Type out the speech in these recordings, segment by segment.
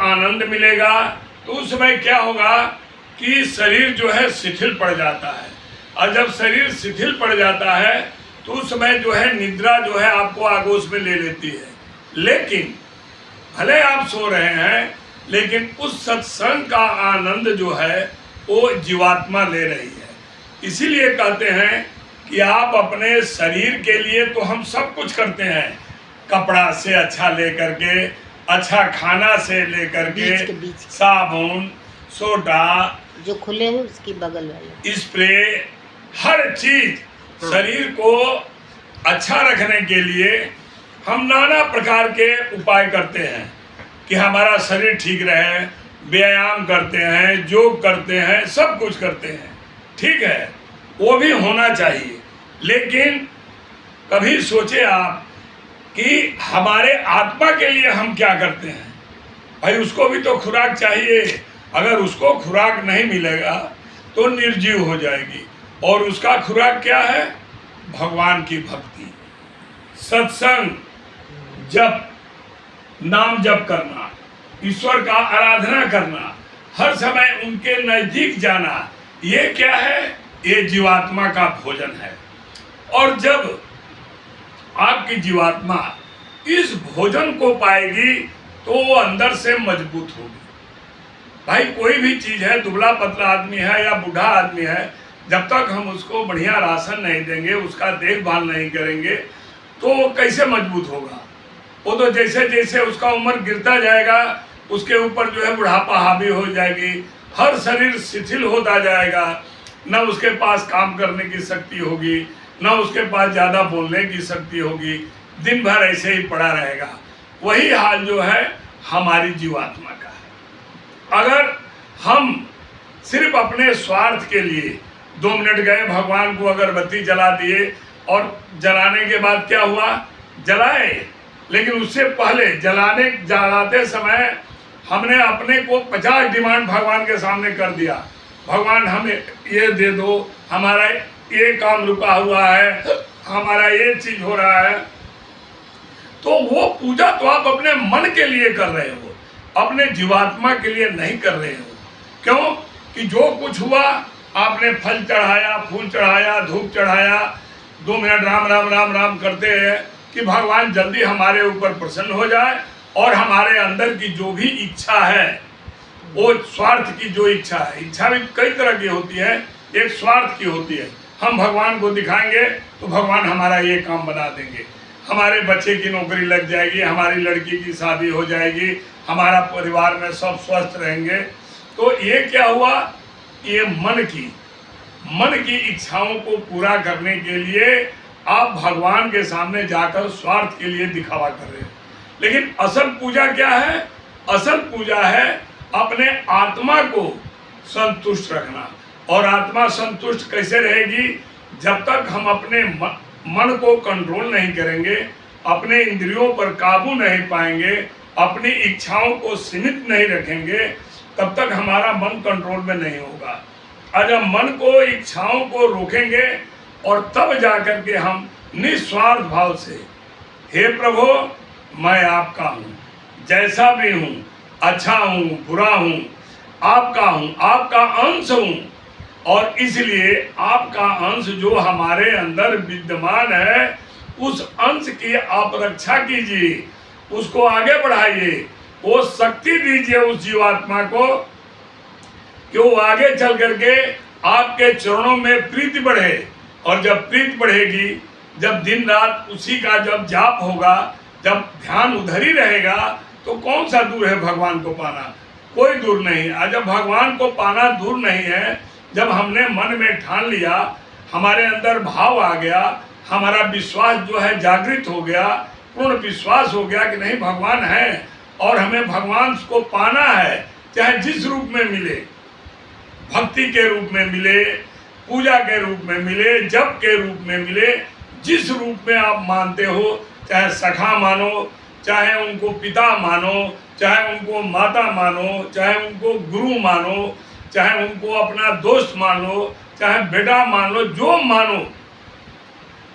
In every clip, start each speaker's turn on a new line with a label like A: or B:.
A: आनंद मिलेगा, तो उस समय क्या होगा कि शरीर जो है शिथिल पड़ जाता है, और जब शरीर शिथिल पड़ जाता है तो उस समय जो है निद्रा जो है आपको आगोश में ले लेती है। लेकिन भले आप सो रहे हैं, लेकिन उस सत्संग का आनंद जो है वो जीवात्मा ले रही है। इसीलिए कहते हैं कि आप अपने शरीर के लिए तो हम सब कुछ करते हैं, कपड़ा से अच्छा लेकर के, अच्छा खाना से लेकर के, साबुन, सोडा,
B: जो खुले हैं उसकी बगल वाले
A: स्प्रे, हर चीज शरीर को अच्छा रखने के लिए हम नाना प्रकार के उपाय करते हैं कि हमारा शरीर ठीक रहे। व्यायाम करते हैं, योग करते हैं, सब कुछ करते हैं, ठीक है, वो भी होना चाहिए। लेकिन कभी सोचे आप कि हमारे आत्मा के लिए हम क्या करते हैं? भाई उसको भी तो खुराक चाहिए। अगर उसको खुराक नहीं मिलेगा तो निर्जीव हो जाएगी, और उसका खुराक क्या है? भगवान की भक्ति, सत्संग, जप, नाम जप करना, ईश्वर का आराधना करना, हर समय उनके नजदीक जाना, ये क्या है? ये जीवात्मा का भोजन है। और जब आपकी जीवात्मा इस भोजन को पाएगी तो वो अंदर से मजबूत होगी। भाई कोई भी चीज है, दुबला पतला आदमी है या बूढ़ा आदमी है, जब तक हम उसको बढ़िया राशन नहीं देंगे, उसका देखभाल नहीं करेंगे, तो वो कैसे मजबूत होगा? वो तो जैसे जैसे उसका उम्र गिरता जाएगा, उसके ऊपर जो है बुढ़ापा हावी हो जाएगी, हर शरीर शिथिल होता जाएगा, न उसके पास काम करने की शक्ति होगी, न उसके पास ज़्यादा बोलने की शक्ति होगी, दिन भर ऐसे ही पड़ा रहेगा। वही हाल जो है हमारी जीवात्मा का है। अगर हम सिर्फ अपने स्वार्थ के लिए 2 मिनट गए, भगवान को अगरबत्ती जला दिए, और जलाने के बाद क्या हुआ? जलाए, लेकिन उससे पहले जलाते समय हमने अपने को 50 डिमांड भगवान के सामने कर दिया। भगवान हमें ये दे दो, हमारा ये काम रुका हुआ है, हमारा ये चीज हो रहा है। तो वो पूजा तो आप अपने मन के लिए कर रहे हो, अपने जीवात्मा के लिए नहीं कर रहे हो। क्यों? कि जो कुछ हुआ, आपने फल चढ़ाया, फूल चढ़ाया, धूप चढ़ाया, 2 मिनट राम राम राम राम करते हैं कि भगवान जल्दी हमारे ऊपर प्रसन्न हो जाए, और हमारे अंदर की जो भी इच्छा है, वो स्वार्थ की जो इच्छा है, इच्छा भी कई तरह की होती है, एक स्वार्थ की होती है, हम भगवान को दिखाएंगे तो भगवान हमारा ये काम बना देंगे, हमारे बच्चे की नौकरी लग जाएगी, हमारी लड़की की शादी हो जाएगी, हमारा परिवार में सब स्वस्थ रहेंगे। तो ये क्या हुआ? ये मन की इच्छाओं को पूरा करने के लिए आप भगवान के सामने जाकर स्वार्थ के लिए दिखावा कर रहे हो। लेकिन असल पूजा क्या है? असल पूजा है अपने आत्मा को संतुष्ट रखना। और आत्मा संतुष्ट कैसे रहेगी? जब तक हम अपने मन को कंट्रोल नहीं करेंगे, अपने इंद्रियों पर काबू नहीं पाएंगे, अपनी इच्छाओं को सीमित नहीं रखेंगे, तब तक हमारा मन कंट्रोल में नहीं होगा। और जब मन को, इच्छाओं को रोकेंगे, और तब जाकर के हम निस्वार्थ भाव से, हे प्रभु मैं आपका हूँ, जैसा भी हूँ, अच्छा हूँ, बुरा हूँ, आपका हूँ, आपका अंश हूँ, और इसलिए आपका अंश जो हमारे अंदर विद्यमान है, उस अंश की आप रक्षा कीजिए, उसको आगे बढ़ाइए, वो शक्ति दीजिए उस जीवात्मा को कि वो आगे चल करके आपके चरणों में प्रीति बढ़े। और जब प्रीति बढ़ेगी, जब दिन रात उसी का जब जाप होगा, जब ध्यान उधर ही रहेगा, तो कौन सा दूर है भगवान को पाना? कोई दूर नहीं। और जब भगवान को पाना दूर नहीं है, जब हमने मन में ठान लिया, हमारे अंदर भाव आ गया, हमारा विश्वास जो है जागृत हो गया, पूर्ण विश्वास हो गया कि नहीं भगवान है और हमें भगवान को पाना है, चाहे जिस रूप में मिले, भक्ति के रूप में मिले, पूजा के रूप में मिले, जप के रूप में मिले, जिस रूप में आप मानते हो, चाहे सखा मानो, चाहे उनको पिता मानो, चाहे उनको माता मानो, चाहे उनको गुरु मानो, चाहे उनको अपना दोस्त मान लो, चाहे बेटा मान लो, जो मानो।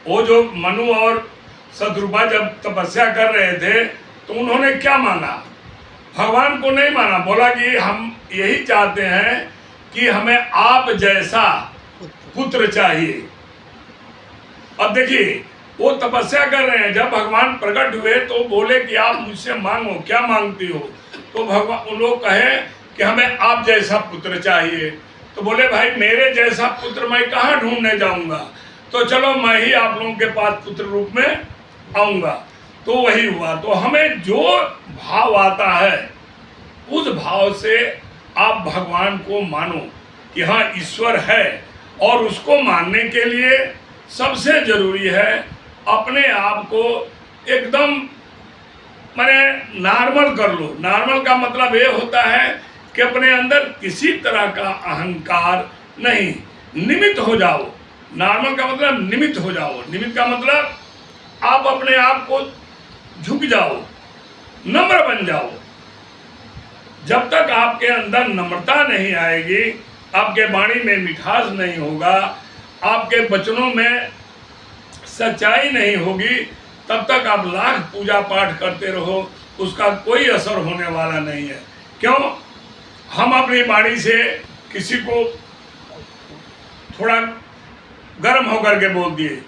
A: वो जो मनु और शत्रुपा जब तपस्या कर रहे थे तो उन्होंने क्या मांगा? भगवान को नहीं माना, बोला कि हम यही चाहते हैं कि हमें आप जैसा पुत्र चाहिए। अब देखिए वो तपस्या कर रहे हैं, जब भगवान प्रकट हुए तो बोले कि आप मुझसे मांगो, क्या मांगती हो? तो भगवान उन लोग कहे कि हमें आप जैसा पुत्र चाहिए। तो बोले भाई मेरे जैसा पुत्र मैं कहाँ ढूंढने जाऊंगा, तो चलो मैं ही आप लोगों के पास पुत्र रूप में आऊंगा। तो वही हुआ। तो हमें जो भाव आता है उस भाव से आप भगवान को मानो कि हाँ ईश्वर है, और उसको मानने के लिए सबसे जरूरी है अपने आप को एकदम माने नॉर्मल कर लो। नॉर्मल का मतलब ये होता है कि अपने अंदर किसी तरह का अहंकार नहीं, निमित्त हो जाओ। नॉर्मल का मतलब निमित्त हो जाओ। निमित्त का मतलब आप अपने आप को झुक जाओ, नम्र बन जाओ। जब तक आपके अंदर नम्रता नहीं आएगी, आपके वाणी में मिठास नहीं होगा, आपके वचनों में सच्चाई नहीं होगी, तब तक आप लाख पूजा पाठ करते रहो, उसका कोई असर होने वाला नहीं है। क्यों? हम अपनी वाणी से किसी को थोड़ा गर्म होकर के बोल दिए,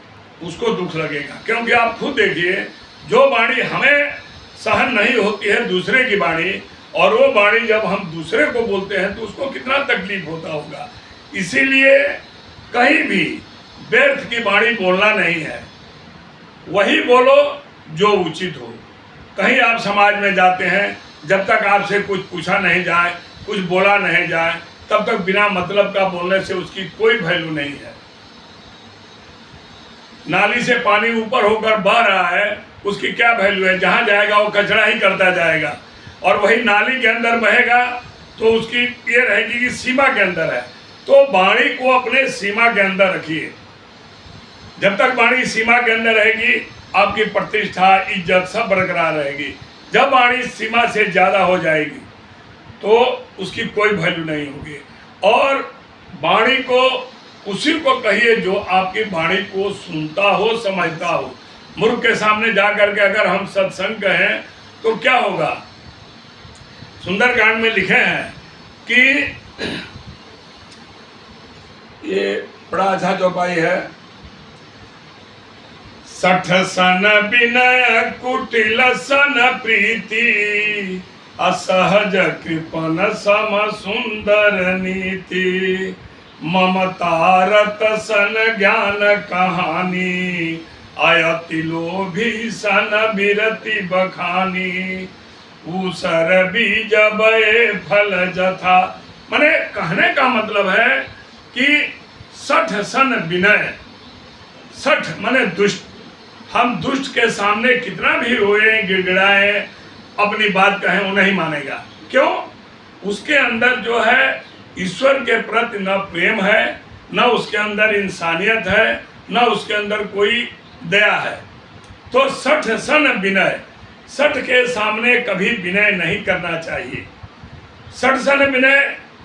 A: उसको दुख लगेगा। क्योंकि आप खुद देखिए, जो वाणी हमें सहन नहीं होती है दूसरे की वाणी, और वो वाणी जब हम दूसरे को बोलते हैं तो उसको कितना तकलीफ होता होगा। इसीलिए कहीं भी व्यर्थ की वाणी बोलना नहीं है, वही बोलो जो उचित हो। कहीं आप समाज में जाते हैं, जब तक आपसे कुछ पूछा नहीं जाए, कुछ बोला नहीं जाए, तब तक बिना मतलब का बोलने से उसकी कोई वैल्यू नहीं है। नाली से पानी ऊपर होकर बह रहा है, उसकी क्या वैल्यू है? जहाँ जाएगा वो कचरा ही करता जाएगा, और वही नाली के अंदर बहेगा तो उसकी ये रहेगी कि सीमा के अंदर है। तो वाणी को अपने सीमा के अंदर रखिए। जब तक वाणी सीमा के अंदर रहेगी, आपकी प्रतिष्ठा, इज्जत सब बरकरार रहेगी। जब वाणी सीमा से ज़्यादा हो जाएगी तो उसकी कोई वैल्यू नहीं होगी। और वाणी को उसी को कहिए जो आपकी वाणी को सुनता हो, समझता हो। मूर्ख के सामने जा करके अगर हम सत्संग कहें तो क्या होगा? सुंदरकांड में लिखे हैं कि ये बड़ा अच्छा चौपाई है। 60 सन विनय कुटिल सन प्रीति, असहज कृपन सम सुंदर नीति, ममता रत सन ज्ञान कहानी, आयति लोभी सन बिरति बखानी, ऊसर बीज बए फल जथा। माने कहने का मतलब है कि 60 सन विनय, 60 माने दुष्ट। हम दुष्ट के सामने कितना भी रोए, गिड़गिड़ाए, अपनी बात कहें, वो नहीं मानेगा। क्यों? उसके अंदर जो है ईश्वर के प्रति न प्रेम है, न उसके अंदर इंसानियत है, न उसके अंदर कोई दया है। तो 60 सन विनय, 60 के सामने कभी विनय नहीं करना चाहिए। 60 सन विनय,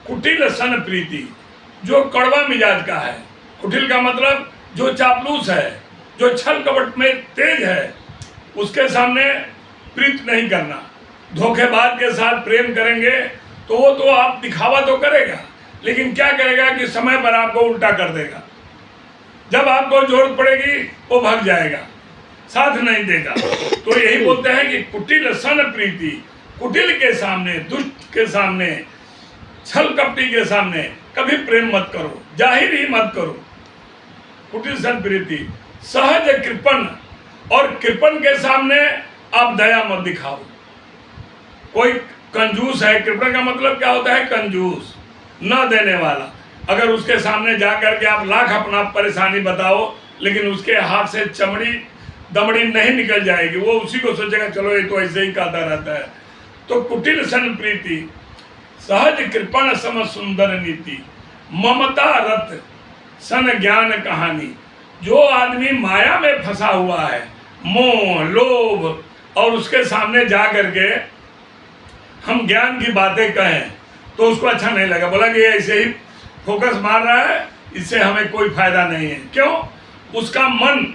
A: कुटिल सन प्रीति, जो कड़वा मिजाज का है। कुटिल का मतलब जो चापलूस है, जो छल कपट में तेज है, उसके सामने प्रीत नहीं करना। धोखेबाज के साथ प्रेम करेंगे तो वो तो आप दिखावा तो करेगा, लेकिन क्या करेगा कि समय पर आपको उल्टा कर देगा। जब आपको जरूरत पड़ेगी वो भाग जाएगा, साथ नहीं देगा। तो यही बोलते हैं कि कुटिल सन प्रीति, कुटिल के सामने, दुष्ट के सामने, छल कपटी के सामने कभी प्रेम मत करो, जाहिर ही मत करो। कुटिल सन प्रीति, सहज कृपण, और कृपण के सामने आप दया मत दिखाओ। कोई कंजूस है, कृपण का मतलब क्या होता है? कंजूस, न देने वाला। अगर उसके सामने जा करके आप लाख अपना परेशानी बताओ, लेकिन उसके हाथ से चमड़ी दमड़ी नहीं निकल जाएगी, वो उसी को सोचेगा चलो ये तो ऐसे ही कहता रहता है। तो कुटिल सन प्रीति, सहज कृपण सम सुंदर नीति, ममता रत सन ज्ञान कहानी। जो आदमी माया में फंसा हुआ है, मोह, लोभ, और उसके सामने जा करके हम ज्ञान की बातें कहें तो उसको अच्छा नहीं लगा। बोला कि ऐसे ही फोकस मार रहा है, इससे हमें कोई फायदा नहीं है। क्यों? उसका मन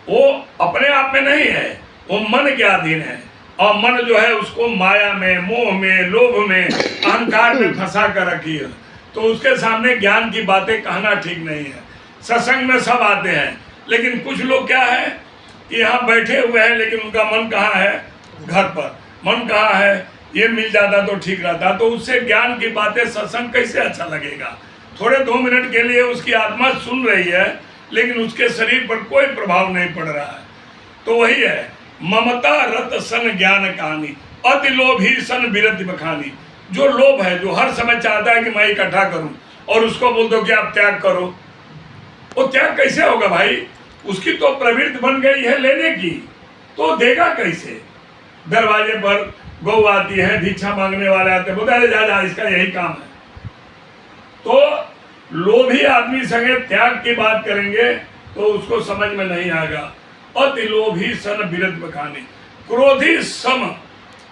A: वो अपने आप में नहीं है, वो मन के अधीन है। और मन जो है उसको माया में, मोह में, लोभ में, अहंकार में फंसा कर रखी है। तो उसके सामने ज्ञान की बातें कहना ठीक नहीं है। सत्संग में सब आते हैं, लेकिन कुछ लोग क्या है कि यहाँ बैठे हुए हैं, लेकिन उनका मन कहाँ है? घर पर। मन कहाँ है? ये मिल जाता तो ठीक रहता। तो उससे ज्ञान की बातें, सत्संग कैसे अच्छा लगेगा? थोड़े 2 मिनट के लिए उसकी आत्मा सुन रही है, लेकिन उसके शरीर पर कोई प्रभाव नहीं पड़ रहा है। तो वही है, ममता रत सन ज्ञान कहानी, अति लोभी सन विरति बखानी। जो लोभ है, जो हर समय चाहता है कि मैं इकट्ठा करूं, और उसको बोल दो कि आप त्याग करो, वो त्याग कैसे होगा भाई? उसकी तो प्रवृत्ति बन गई है लेने की, तो देगा कैसे? दरवाजे पर गौ आती है, भिक्षा मांगने वाले आते हैं, बोलते अरे जा, इसका यही काम है। तो लोभी आदमी संगे त्याग की बात करेंगे तो उसको समझ में नहीं आएगा। अति लोभी सन विरत बखानी, क्रोधी सम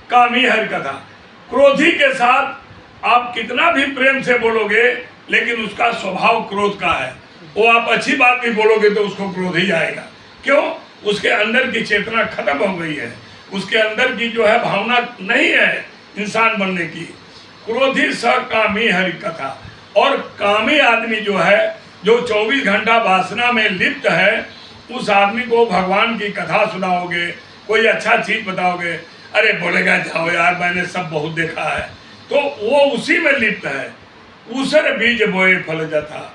A: कामी हरि कथा। क्रोधी के साथ आप कितना भी प्रेम से बोलोगे, लेकिन उसका स्वभाव क्रोध का है। वो आप अच्छी बात भी बोलोगे तो उसको क्रोध ही आएगा। क्यों? उसके अंदर की चेतना खत्म हो गई है, उसके अंदर की जो है भावना नहीं है इंसान बनने की। क्रोधी स कामी हरि कथा। और कामी आदमी जो है, जो 24 घंटा वासना में लिप्त है, उस आदमी को भगवान की कथा सुनाओगे, कोई अच्छा चीज बताओगे, अरे बोलेगा जाओ यार, मैंने सब बहुत देखा है। तो वो उसी में लिप्त है। ऊसर बीज बोए फल जाता।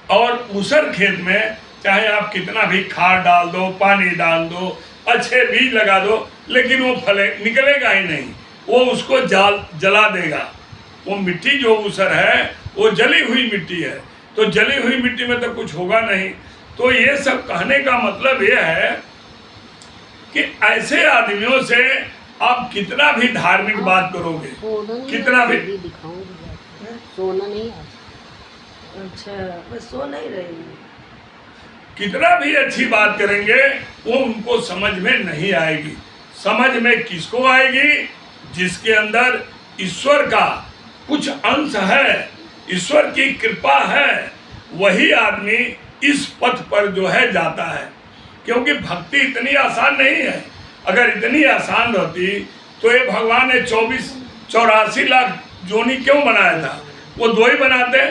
A: और ऊसर खेत में चाहे आप कितना भी खाद डाल दो, पानी डाल दो, अच्छे बीज लगा दो, लेकिन वो फले निकलेगा ही नहीं, वो उसको जला देगा। वो मिट्टी जो ऊसर है वो जली हुई मिट्टी है, तो जली हुई मिट्टी में तो कुछ होगा नहीं। तो ये सब कहने का मतलब ये है कि ऐसे आदमियों से आप कितना भी धार्मिक बात करोगे, कितना भी
B: सोना नहीं।
C: अच्छा, मैं सो नहीं रही हूँ।
A: कितना भी अच्छी बात करेंगे, वो उनको समझ में नहीं आएगी। समझ में किसको आएगी? जिसके अंदर ईश्वर का कुछ अंश है, ईश्वर की कृपा है, वही आदमी इस पथ पर जो है जाता है। क्योंकि भक्ति इतनी आसान नहीं है। अगर इतनी आसान रहती तो ये भगवान ने 84 लाख जोनी क्यों बनाया था? वो 2 ही बनाते,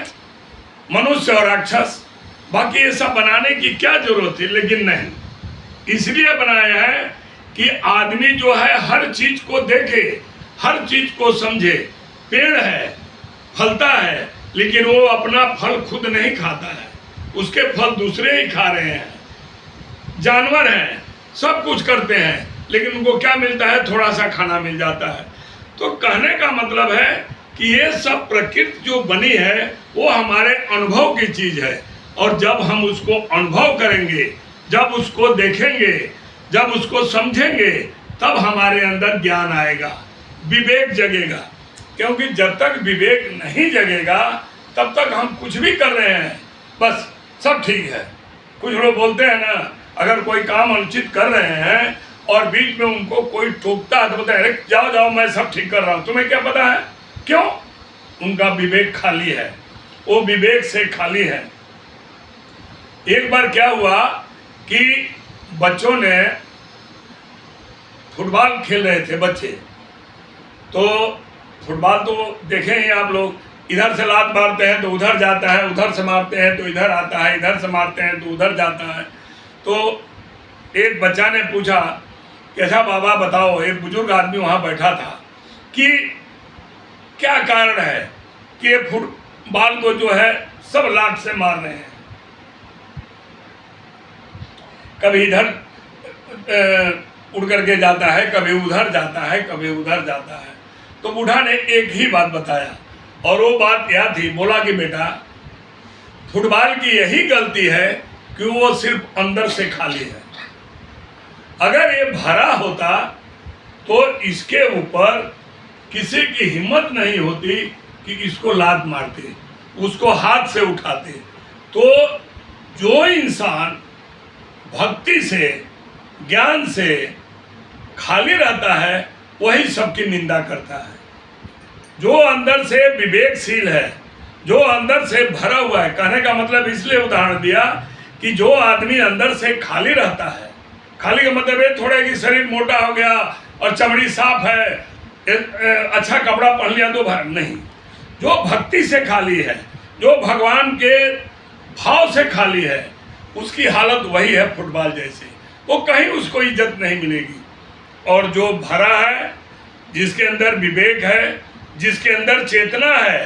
A: मनुष्य और राक्षस। बाकी ये सब बनाने की क्या जरूरत थी? लेकिन नहीं, इसलिए बनाया है कि आदमी जो है हर चीज को देखे, हर चीज को समझे। पेड़ है, फलता है, लेकिन वो अपना फल खुद नहीं खाता है, उसके फल दूसरे ही खा रहे हैं। जानवर हैं, सब कुछ करते हैं, लेकिन उनको क्या मिलता है? थोड़ा सा खाना मिल जाता है। तो कहने का मतलब है कि ये सब प्रकृति जो बनी है वो हमारे अनुभव की चीज है। और जब हम उसको अनुभव करेंगे, जब उसको देखेंगे, जब उसको समझेंगे, तब हमारे अंदर ज्ञान आएगा, विवेक जगेगा। क्योंकि जब तक विवेक नहीं जगेगा तब तक हम कुछ भी कर रहे हैं, बस सब ठीक है। कुछ लोग बोलते हैं ना, अगर कोई काम अनुचित कर रहे हैं और बीच में उनको कोई टोकता है तो बोलते हैं अरे जाओ जाओ, मैं सब ठीक कर रहा हूँ। तुम्हें क्या पता है? क्यों? उनका विवेक खाली है, वो विवेक से खाली है। एक बार क्या हुआ कि बच्चों ने फुटबॉल खेल रहे थे बच्चे, तो फुटबॉल तो देखे ही आप लोग, इधर से लात मारते हैं तो उधर जाता है, उधर से मारते हैं तो इधर आता है, इधर से मारते हैं तो उधर जाता है। तो एक बच्चा ने पूछा कि अच्छा बाबा बताओ, एक बुजुर्ग आदमी वहाँ बैठा था, कि क्या कारण है कि ये फुटबॉल को जो है सब लात से मार रहे हैं, कभी इधर उड़ करके जाता है, कभी उधर जाता है, कभी उधर जाता है। तो बूढ़ा ने एक ही बात बताया, और वो बात क्या थी? बोला कि बेटा, फुटबॉल की यही गलती है कि वो सिर्फ अंदर से खाली है। अगर ये भरा होता तो इसके ऊपर किसी की हिम्मत नहीं होती कि इसको लात मारते, उसको हाथ से उठाते। तो जो इंसान भक्ति से, ज्ञान से खाली रहता है, वही सबकी निंदा करता है। जो अंदर से विवेकशील है, जो अंदर से भरा हुआ है, कहने का मतलब इसलिए उदाहरण दिया कि जो आदमी अंदर से खाली रहता है, खाली का मतलब ये थोड़ा कि शरीर मोटा हो गया, और चमड़ी साफ है, अच्छा कपड़ा पहन लिया तो नहीं। जो भक्ति से खाली है, जो भगवान के भाव से खाली है, उसकी हालत वही है फुटबॉल जैसी, वो कहीं उसको इज्जत नहीं मिलेगी। और जो भरा है, जिसके अंदर विवेक है, जिसके अंदर चेतना है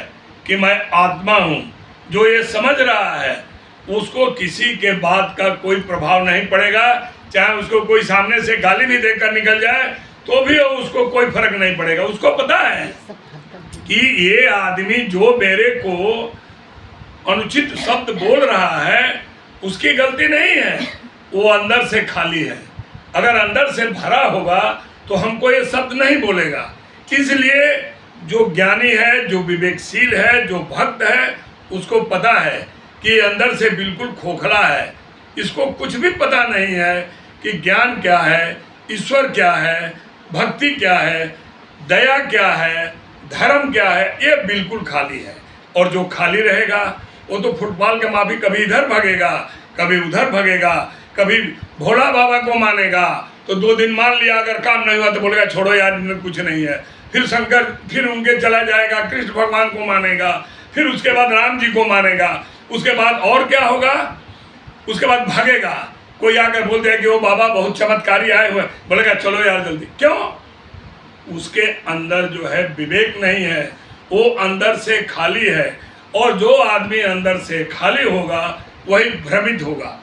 A: कि मैं आत्मा हूँ, जो ये समझ रहा है, उसको किसी के बात का कोई प्रभाव नहीं पड़ेगा। चाहे उसको कोई सामने से गाली भी देकर निकल जाए तो भी उसको कोई फर्क नहीं पड़ेगा। उसको पता है कि ये आदमी जो मेरे को अनुचित शब्द बोल रहा है उसकी गलती नहीं है, वो अंदर से खाली है। अगर अंदर से भरा होगा तो हमको ये शब्द नहीं बोलेगा। इसलिए जो ज्ञानी है, जो विवेकशील है, जो भक्त है, उसको पता है कि अंदर से बिल्कुल खोखला है, इसको कुछ भी पता नहीं है कि ज्ञान क्या है, ईश्वर क्या है, भक्ति क्या है, दया क्या है, धर्म क्या है, ये बिल्कुल खाली है। और जो खाली रहेगा वो तो फुटबॉल के माफी कभी इधर भागेगा, कभी उधर भागेगा, कभी भोला बाबा को मानेगा तो 2 दिन मान लिया, अगर काम नहीं हुआ तो बोलेगा छोड़ो यार इनमें कुछ नहीं है, फिर शंकर, फिर उनके चला जाएगा, कृष्ण भगवान को मानेगा, फिर उसके बाद राम जी को मानेगा, उसके बाद और क्या होगा, उसके बाद भागेगा। कोई आकर बोलते हैं कि वो बाबा बहुत चमत्कारी आए हुए, बोलेगा चलो यार जल्दी। क्यों? उसके अंदर जो है विवेक नहीं है, वो अंदर से खाली है। और जो आदमी अंदर से खाली होगा वही भ्रमित होगा।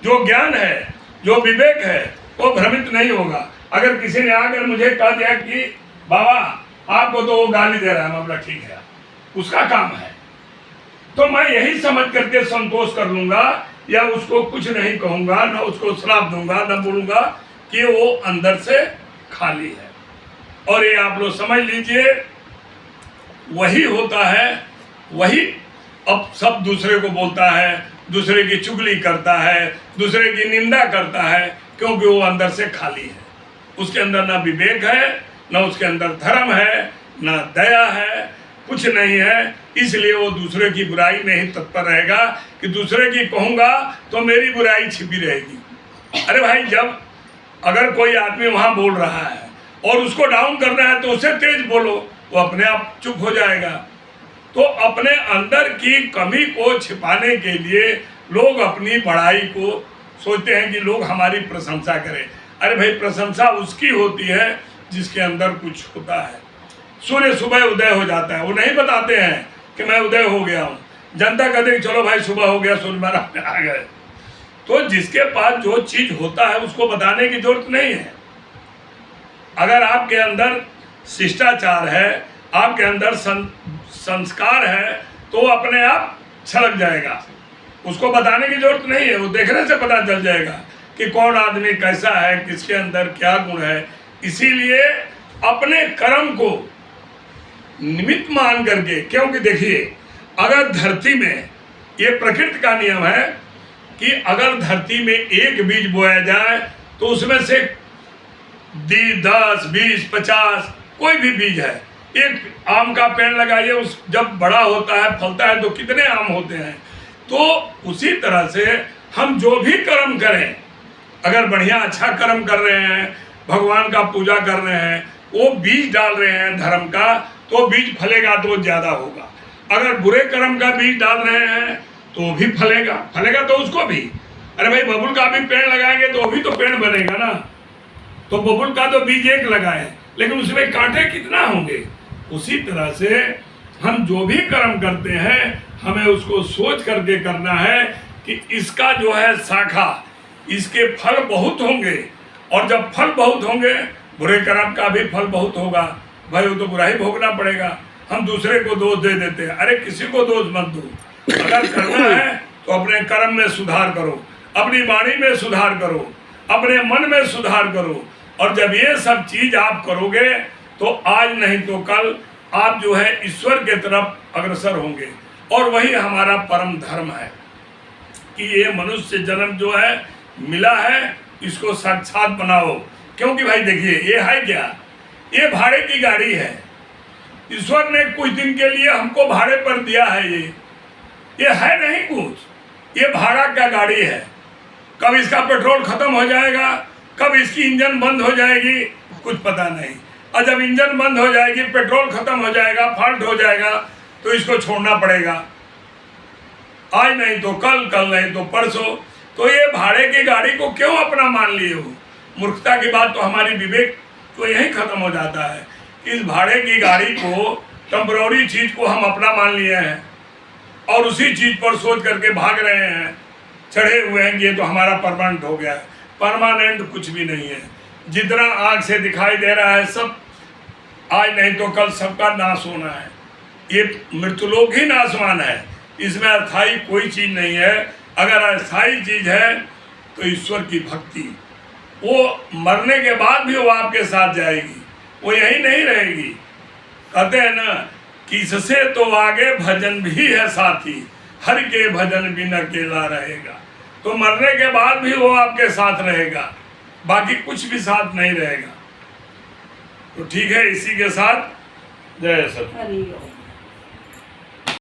A: जो ज्ञान है, जो विवेक है, वो भ्रमित नहीं होगा। अगर किसी ने आकर मुझे कह दिया कि बाबा आपको तो वो गाली दे रहा है, मैं बोला ठीक है, उसका काम है, तो मैं यही समझ करके संतोष कर लूंगा, या उसको कुछ नहीं कहूंगा, ना उसको श्राप दूंगा, ना बोलूंगा कि वो अंदर से खाली है। और ये आप लोग समझ लीजिए, वही होता है, वही अब सब दूसरे को बोलता है, दूसरे की चुगली करता है, दूसरे की निंदा करता है, क्योंकि वो अंदर से खाली है। उसके अंदर ना विवेक है, ना उसके अंदर धर्म है, ना दया है, कुछ नहीं है। इसलिए वो दूसरे की बुराई में ही तत्पर रहेगा कि दूसरे की कहूँगा तो मेरी बुराई छिपी रहेगी। अरे भाई, जब अगर कोई आदमी वहाँ बोल रहा है और उसको डाउन करना है तो उससे तेज बोलो, वो अपने आप चुप हो जाएगा। तो अपने अंदर की कमी को छिपाने के लिए लोग अपनी बड़ाई को सोचते हैं कि लोग हमारी प्रशंसा करें। अरे भाई, प्रशंसा उसकी होती है जिसके अंदर कुछ होता है। सूर्य सुबह उदय हो जाता है, वो नहीं बताते हैं कि मैं उदय हो गया हूँ। जनता कहते हैं चलो भाई सुबह हो गया, सूर्य महाराज में आ गए। तो जिसके पास जो चीज होता है उसको बताने की जरूरत नहीं है। अगर आपके अंदर शिष्टाचार है, आपके अंदर संस्कार है, तो अपने आप छलक जाएगा, उसको बताने की जरूरत नहीं है। वो देखने से पता चल जाएगा कि कौन आदमी कैसा है, किसके अंदर क्या गुण है। इसीलिए अपने कर्म को निमित्त मान करके, क्योंकि देखिए, अगर धरती में, ये प्रकृति का नियम है कि अगर धरती में एक बीज बोया जाए तो उसमें से 10, 20, 50 कोई भी बीज है। एक आम का पेड़ लगाइए, उस जब बड़ा होता है, फलता है, तो कितने आम होते हैं। तो उसी तरह से हम जो भी कर्म करें, अगर बढ़िया अच्छा कर्म कर रहे हैं, भगवान का पूजा कर रहे हैं, वो बीज डाल रहे हैं धर्म का, तो बीज फलेगा तो ज़्यादा होगा। अगर बुरे कर्म का बीज डाल रहे हैं तो भी फलेगा तो उसको भी। अरे भाई, बबुल का भी पेड़ लगाएंगे तो भी तो पेड़ बनेगा ना। तो बबुल का तो बीज एक लगाए, लेकिन उसमें कांटे कितना होंगे। उसी तरह से हम जो भी कर्म करते हैं, हमें उसको सोच करके करना है कि इसका जो है शाखा, इसके फल बहुत होंगे। और जब फल बहुत होंगे, बुरे कर्म का भी फल बहुत होगा। भाई, वो तो बुरा ही भोगना पड़ेगा। हम दूसरे को दोष दे देते हैं। अरे किसी को दोष मत दो। अगर करना है तो अपने कर्म में सुधार करो, अपनी वाणी में सुधार करो, अपने मन में सुधार करो। और जब ये सब चीज आप करोगे तो आज नहीं तो कल आप जो है ईश्वर के तरफ अग्रसर होंगे। और वही हमारा परम धर्म है कि ये मनुष्य जन्म जो है मिला है, इसको साक्षात बनाओ। क्योंकि भाई देखिए, ये है क्या, ये भाड़े की गाड़ी है। ईश्वर ने कुछ दिन के लिए हमको भाड़े पर दिया है। ये है नहीं कुछ, ये भाड़ा का गाड़ी है। कब इसका पेट्रोल खत्म हो जाएगा, कब इसकी इंजन बंद हो जाएगी, कुछ पता नहीं। और जब इंजन बंद हो जाएगी, पेट्रोल खत्म हो जाएगा, फॉल्ट हो जाएगा, तो इसको छोड़ना पड़ेगा, आज नहीं तो कल, कल नहीं तो परसों। तो ये भाड़े की गाड़ी को क्यों अपना मान लिए हो? मूर्खता की बात तो हमारी विवेक तो यही खत्म हो जाता है कि इस भाड़े की गाड़ी को, टेम्पररी चीज को हम अपना मान लिए हैं और उसी चीज पर सोच करके भाग रहे हैं, चढ़े हुए हैं कि ये तो हमारा परमानेंट हो गया है। परमानेंट कुछ भी नहीं है। जितना आँख से दिखाई दे रहा है सब आज नहीं तो कल सबका नाश होना है। ये मृत्युलोक ही नाशवान है, इसमें अस्थायी कोई चीज नहीं है। अगर अस्थायी चीज है तो ईश्वर की भक्ति, वो मरने के बाद भी वो आपके साथ जाएगी, वो यही नहीं रहेगी। कहते हैं ना, किससे तो आगे भजन भी है साथी, हर के भजन बिन अकेला रहेगा। तो मरने के बाद भी वो आपके साथ रहेगा, बाकी कुछ भी साथ नहीं रहेगा। तो ठीक है, इसी के साथ जय सत।
C: हरि ओम।